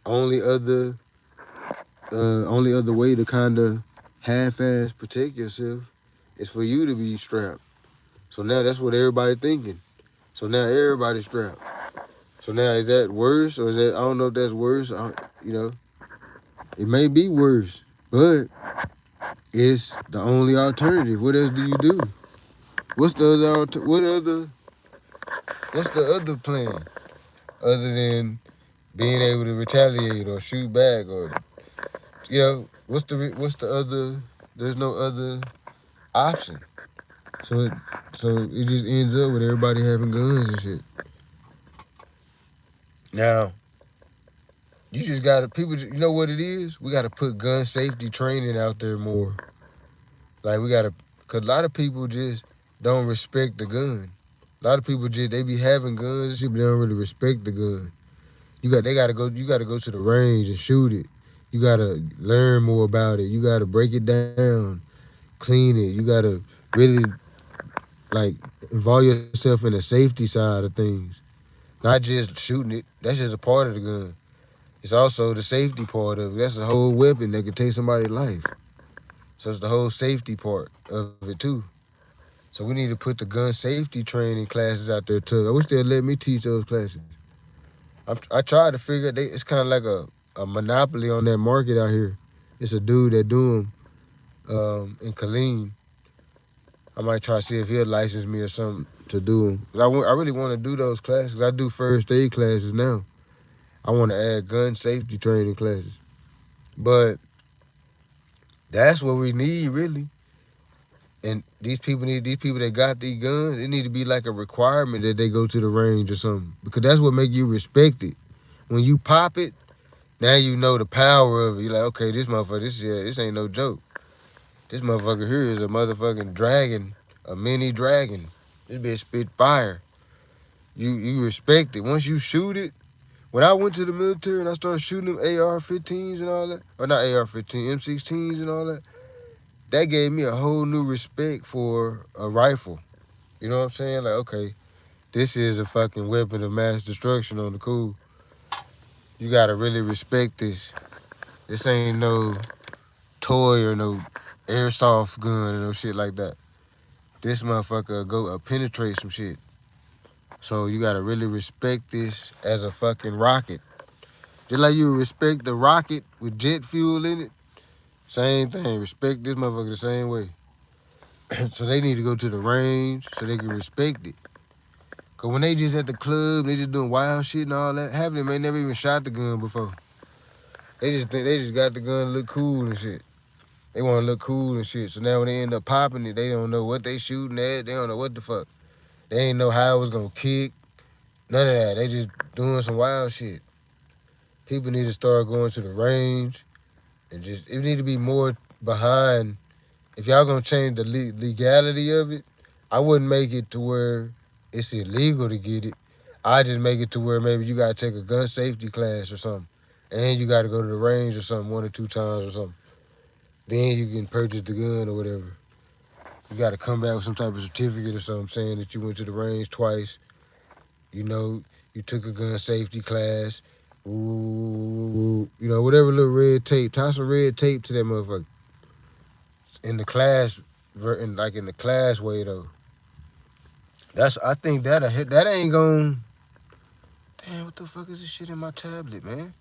only other way to kind of half-ass protect yourself is for you to be strapped. So now that's what everybody thinking. So now everybody's strapped. So now is that worse, or is that, I don't know if that's worse. It may be worse, but it's the only alternative. What else do you do? What's the other plan other than being able to retaliate or shoot back, or what's the other? There's no other option. So it just ends up with everybody having guns and shit. Now, you just gotta you know what it is? We gotta put gun safety training out there more. Like cause a lot of people just don't respect the gun. A lot of people they be having guns and shit, but they don't really respect the gun. You gotta go to the range and shoot it. You gotta learn more about it. You gotta break it down, clean it. You gotta really like involve yourself in the safety side of things. Not just shooting it. That's just a part of the gun. It's also the safety part of it. That's a whole weapon that could take somebody's life. So it's the whole safety part of it too. So we need to put the gun safety training classes out there too. I wish they'd let me teach those classes. I tried to figure it's kind of like a monopoly on that market out here. It's a dude that do them in Killeen. I might try to see if he'll license me or something to do them. I really want to do those classes. I do first aid classes now. I want to add gun safety training classes. But that's what we need, really. And these people that got these guns, it need to be like a requirement that they go to the range or something. Because that's what make you respect it. When you pop it, now you know the power of it. You're like, okay, this motherfucker, this ain't no joke. This motherfucker here is a motherfucking dragon, a mini dragon. This bitch spit fire. You respect it. Once you shoot it, when I went to the military and I started shooting them AR-15s and all that, or not AR-15, M16s and all that, that gave me a whole new respect for a rifle. You know what I'm saying? Like, okay, this is a fucking weapon of mass destruction on the cool. You gotta really respect this. This ain't no toy or no airsoft gun or no shit like that. This motherfucker go penetrate some shit. So you gotta really respect this as a fucking rocket. Just like you respect the rocket with jet fuel in it, same thing. Respect this motherfucker the same way. So they need to go to the range so they can respect it. Cause when they just at the club, they just doing wild shit and all that, half of them ain't never even shot the gun before. They just think they just got the gun to look cool and shit. They want to look cool and shit. So now when they end up popping it, they don't know what they shooting at. They don't know what the fuck. They ain't know how it was gonna kick. None of that. They just doing some wild shit. People need to start going to the range and it need to be more behind. If y'all gonna change the legality of it, I wouldn't make it to where it's illegal to get it. I just make it to where maybe you gotta take a gun safety class or something. And you gotta go to the range or something 1 or 2 times or something. Then you can purchase the gun or whatever. You gotta come back with some type of certificate or something saying that you went to the range twice. You know, you took a gun safety class. Ooh, you know, whatever little red tape. Tie some red tape to that motherfucker. In the class, in the class way though. I think that ain't gonna. Damn, what the fuck is this shit in my tablet, man?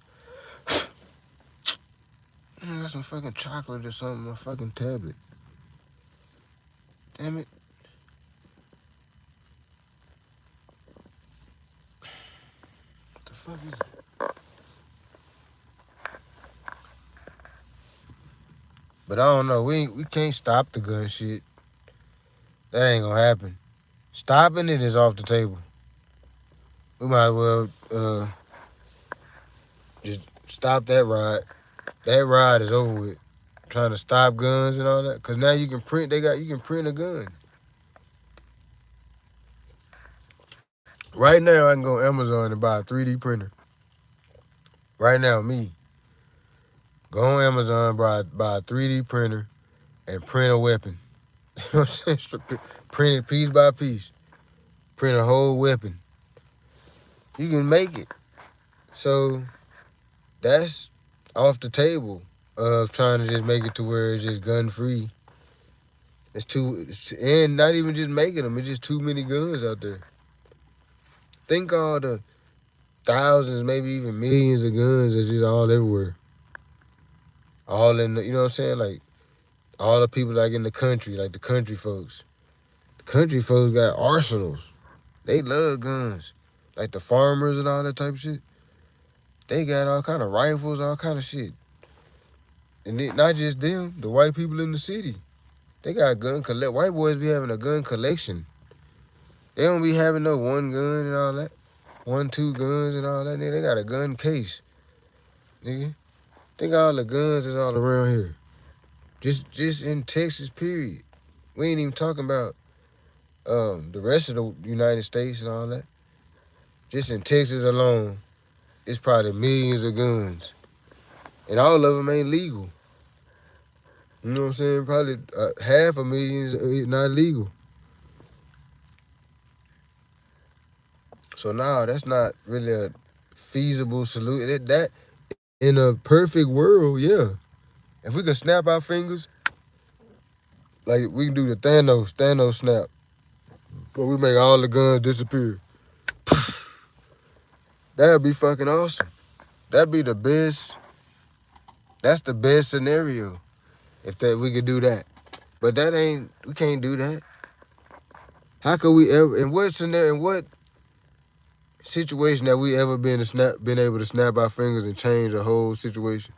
I got some fucking chocolate or something in my fucking tablet. Damn it. What the fuck is it? But I don't know. We can't stop the gun shit. That ain't gonna happen. Stopping it is off the table. We might as well just stop that ride. That ride is over with. Trying to stop guns and all that. Cause now you can print. You can print a gun. Right now I can go on Amazon and buy a 3D printer. Right now, me. Go on Amazon, buy a 3D printer and print a weapon. You know what I'm saying? Print it piece by piece. Print a whole weapon. You can make it. So that's off the table of trying to just make it to where it's just gun free. And not even just making them, it's just too many guns out there. Think all the thousands, maybe even millions of guns that's just all everywhere. All in the, you know what I'm saying? Like all the people like in the country, like the country folks. The country folks got arsenals. They love guns. Like the farmers and all that type of shit. They got all kind of rifles, all kind of shit. And not just them, the white people in the city. They got gun collect. White boys be having a gun collection. They don't be having no one gun and all that. 1, 2 guns and all that. Nigga, they got a gun case. Nigga. Think all the guns is all around here. Just in Texas, period. We ain't even talking about the rest of the United States and all that. Just in Texas alone, it's probably millions of guns. And all of them ain't legal. You know what I'm saying? Probably 500,000 is not legal. So now that's not really a feasible solution. That in a perfect world, yeah. If we could snap our fingers, like we can do the Thanos snap, where we make all the guns disappear. That'd be fucking awesome. That'd be the best. That's the best scenario. If we could do that. But we can't do that. How could we ever, in what scenario, in what situation have we ever been able to snap our fingers and change a whole situation?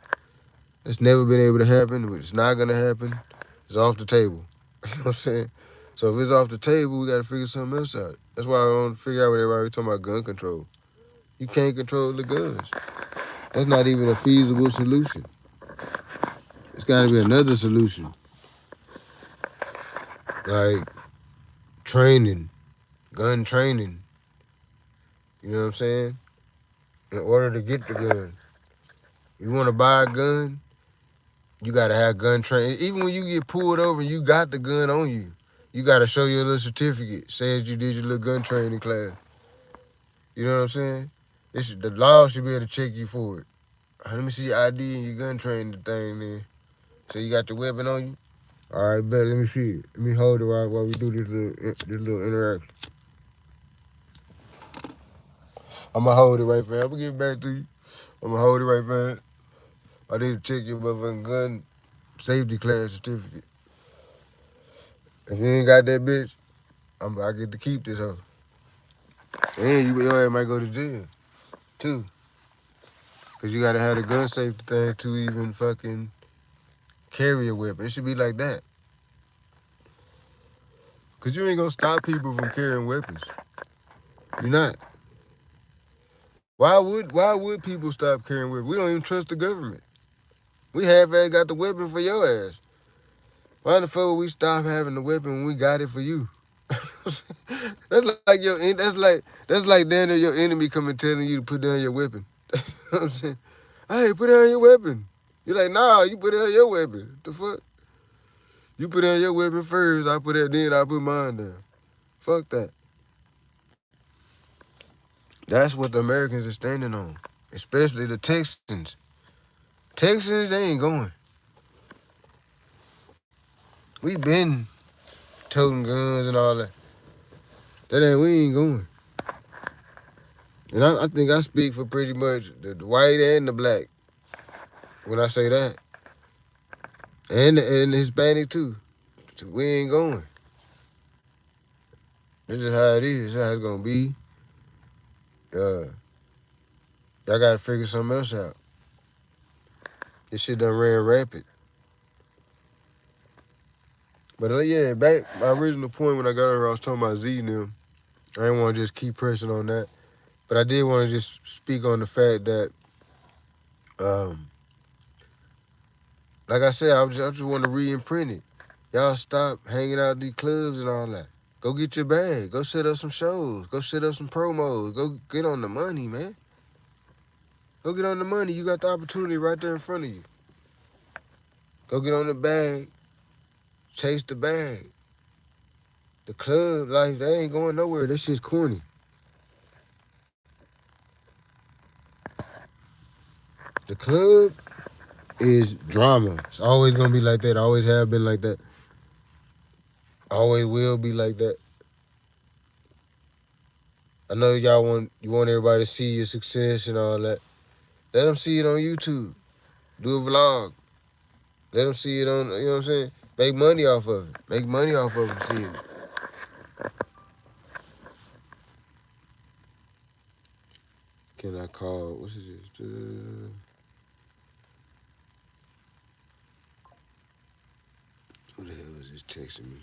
It's never been able to happen. It's not gonna happen. It's off the table. You know what I'm saying? So if it's off the table, we gotta figure something else out. That's why I don't figure out what everybody talking about gun control. You can't control the guns. That's not even a feasible solution. It's gotta be another solution. Like training, gun training. You know what I'm saying? In order to get the gun. You wanna buy a gun, you gotta have gun training. Even when you get pulled over and you got the gun on you, you gotta show your little certificate. Say that you did your little gun training class. You know what I'm saying? The law should be able to check you for it. Let me see your ID and your gun training thing, man. So you got the weapon on you? All right, bet. Let me see it. Let me hold it while we do this little interaction. I'm gonna hold it right fast. I'm gonna get back to you. I'm gonna hold it right fast. I need to check your motherfucking gun safety class certificate. If you ain't got that bitch, I get to keep this hoe. And your ass might go to jail, too. Because you got to have the gun safety thing to even fucking carry a weapon. It should be like that. Because you ain't going to stop people from carrying weapons. You're not. Why would people stop carrying weapons? We don't even trust the government. We half-ass got the weapon for your ass. Why the fuck would we stop having the weapon when we got it for you? That's like damn near your enemy coming telling you to put down your weapon. You know what I'm saying? Hey, put down your weapon. You're like, nah, you put down your weapon. The fuck? You put down your weapon first, I put mine down. Fuck that. That's what the Americans are standing on. Especially the Texans. Texans, they ain't going. We been toting guns and all that. We ain't going. And I think I speak for pretty much the white and the black when I say that. And the Hispanic too. So we ain't going. This is how it is. This is how it's gonna be. Y'all gotta figure something else out. This shit done ran rapid. But yeah, back my original point when I got over, I was talking about ZEE and them. I didn't want to just keep pressing on that. But I did want to just speak on the fact that, like I said, I just want to re-imprint it. Y'all stop hanging out at these clubs and all that. Go get your bag. Go set up some shows. Go set up some promos. Go get on the money, man. Go get on the money. You got the opportunity right there in front of you. Go get on the bag. Chase the bag. The club life, that ain't going nowhere. That shit's corny. The club is drama. It's always gonna be like that. Always have been like that. Always will be like that. I know you want everybody to see your success and all that. Let them see it on YouTube. Do a vlog. Let them see it on, you know what I'm saying? Make money off of it. Make money off of them seeing it. Can I call, what's this? Who the hell is this just texting me.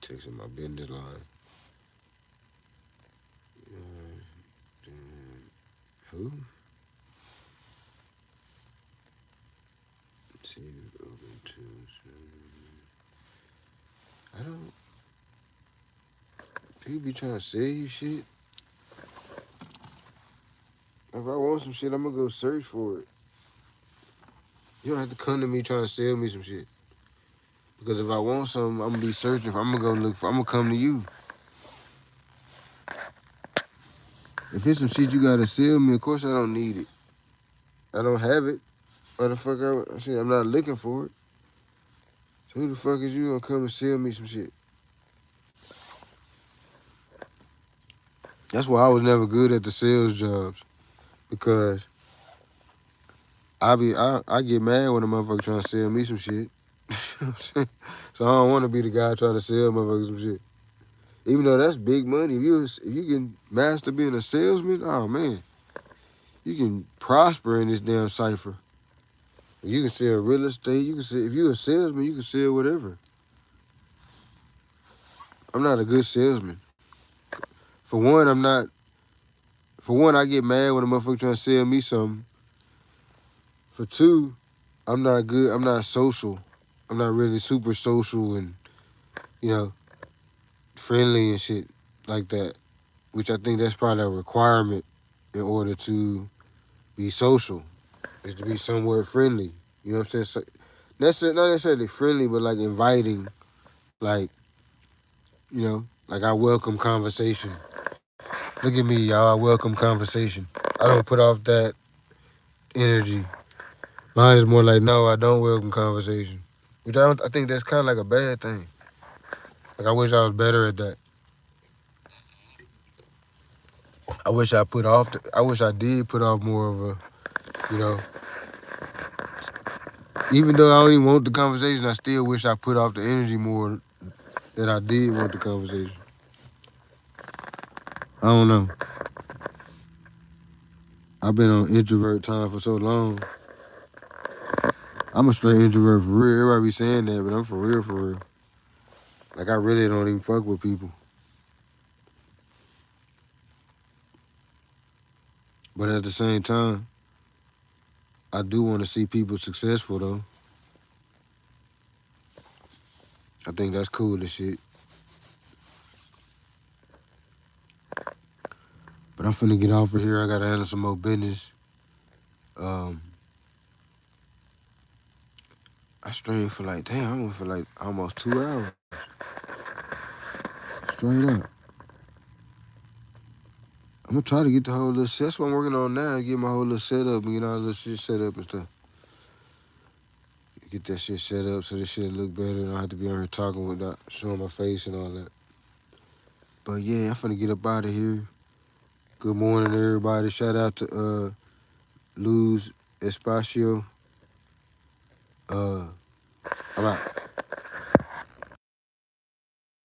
Texting my business line. Who? See, open to. I don't. People be trying to sell you shit. If I want some shit, I'm gonna go search for it. You don't have to come to me trying to sell me some shit. Because if I want something, I'm gonna be searching for. I'm gonna go look for. I'm gonna come to you. If it's some shit you gotta sell me, of course I don't need it. I don't have it. Why the fuck I'm not looking for it. So who the fuck is you gonna come and sell me some shit? That's why I was never good at the sales jobs. Because I get mad when a motherfucker trying to sell me some shit. You know what I'm saying? So I don't want to be the guy trying to sell motherfuckers some shit. Even though that's big money. If you can master being a salesman, oh man, you can prosper in this damn cipher. You can sell real estate. You can sell, if you're a salesman, you can sell whatever. I'm not a good salesman. For one, I get mad when a motherfucker trying to sell me something. For two, I'm not good. I'm not social. I'm not really super social and, you know, friendly and shit like that. Which I think that's probably a requirement in order to be social, is to be somewhat friendly. You know what I'm saying? So, not necessarily friendly, but like inviting. Like, you know, like I welcome conversation. Look at me, y'all. I welcome conversation. I don't put off that energy. Mine is more like, no, I don't welcome conversation. Which I think that's kind of like a bad thing. Like, I wish I was better at that. I wish I did put off more of a, you know, even though I don't even want the conversation, I still wish I put off the energy more that I did want the conversation. I don't know. I've been on introvert time for so long. I'm a straight introvert for real. Everybody be saying that, but I'm for real, for real. Like, I really don't even fuck with people. But at the same time, I do want to see people successful, though. I think that's cool as shit. But I'm finna get off of here. I gotta handle some more business. I streamed for like, damn, I went for like almost 2 hours. Straight up. I'm gonna try to get the whole little set. That's what I'm working on now, get my whole little setup and get all this shit set up and stuff. Get that shit set up so this shit look better and I don't have to be on here talking without showing my face and all that. But yeah, I'm finna get up out of here. Good morning, everybody. Shout out to Luz Espacio. I'm out.